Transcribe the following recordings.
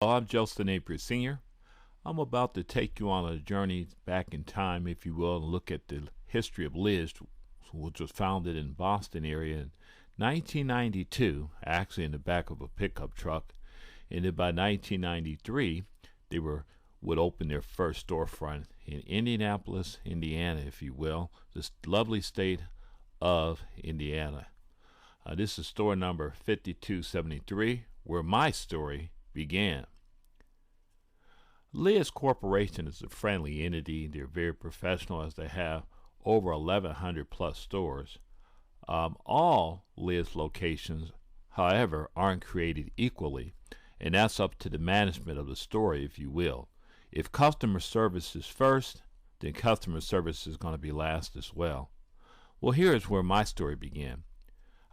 I'm Joseph Napier Sr. I'm about to take you on a journey back in time, if you will, and look at the history of Liz, which was founded in Boston area in 1992, actually in the back of a pickup truck. And then by 1993, they would open their first storefront in Indianapolis, Indiana, if you will, this lovely state of Indiana. This is store number 5273, where my story began. Liz Corporation is a friendly entity. They're very professional, as they have over 1,100 plus stores. All Liz locations, however, aren't created equally, and that's up to the management of the store, if you will. If customer service is first, then customer service is going to be last as well. Well, here's where my story began.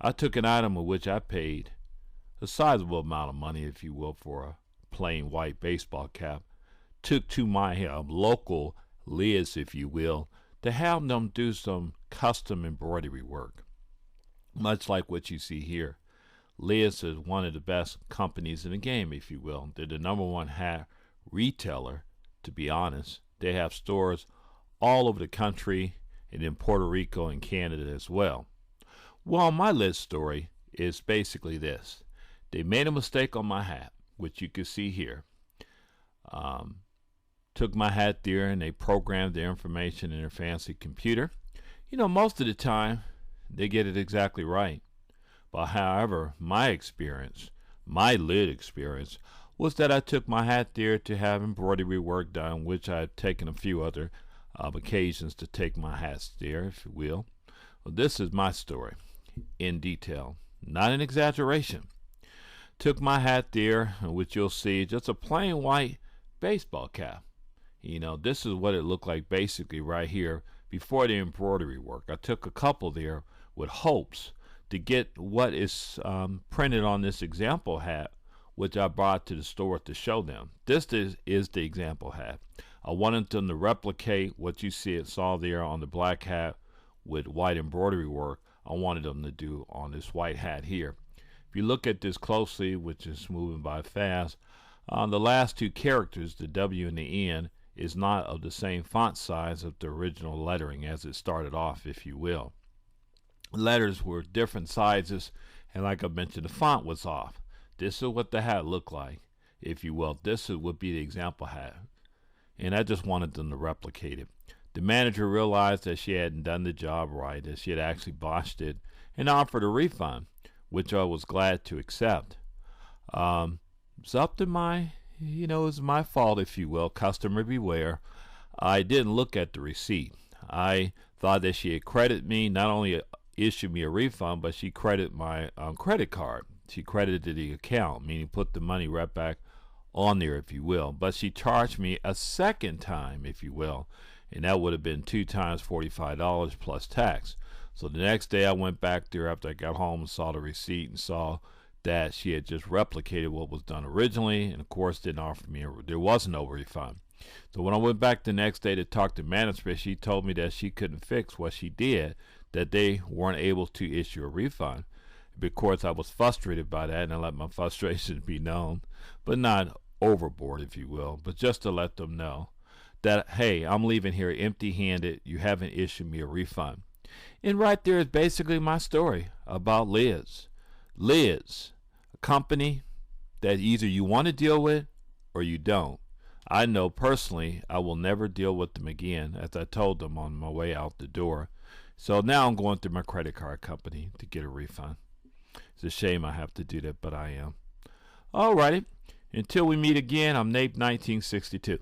I took an item of which I paid a sizable amount of money, if you will, for a plain white baseball cap, took to my local Liz, if you will, to have them do some custom embroidery work. Much like what you see here, Liz is one of the best companies in the game, if you will. They're the #1 hat retailer, to be honest. They have stores all over the country and in Puerto Rico and Canada as well. Well, my Liz story is basically this. They made a mistake on my hat, which you can see here. Took my hat there and they programmed their information in their fancy computer. You know, most of the time they get it exactly right. But however, my experience, my Liz experience, was that I took my hat there to have embroidery work done, which I had taken a few other occasions to take my hats there, if you will. Well, this is my story in detail, not an exaggeration. Took my hat there, which you'll see, just a plain white baseball cap. You know, this is what it looked like basically right here before the embroidery work. I took a couple there with hopes to get what is printed on this example hat, which I brought to the store to show them. This is the example hat. I wanted them to replicate what you saw there on the black hat with white embroidery work. I wanted them to do on this white hat here. If you look at this closely, which is moving by fast, the last two characters, the W and the N, is not of the same font size of the original lettering as it started off, if you will. Letters were different sizes, and like I mentioned, the font was off. This is what the hat looked like, if you will. This would be the example hat, and I just wanted them to replicate it. The manager realized that she hadn't done the job right, that she had actually botched it, and offered a refund, which I was glad to accept. It's up to it's my fault, if you will. Customer beware. I didn't look at the receipt. I thought that she had credited me, not only issued me a refund, but she credited my credit card. She credited the account, meaning put the money right back on there, if you will. But she charged me a second time, if you will, and that would have been 2 times $45 plus tax. So the next day I went back there after I got home and saw the receipt and saw that she had just replicated what was done originally, and of course didn't offer me there was no refund. So when I went back the next day to talk to management, she told me that she couldn't fix what she did, that they weren't able to issue a refund. Of course, I was frustrated by that, and I let my frustration be known, but not overboard, if you will, but just to let them know that, hey, I'm leaving here empty-handed. You haven't issued me a refund. And right there is basically my story about Liz. Liz, a company that either you want to deal with or you don't. I know personally I will never deal with them again, as I told them on my way out the door. So now I'm going through my credit card company to get a refund. It's a shame I have to do that, but I am. Alrighty. Until we meet again, I'm Nape 1962.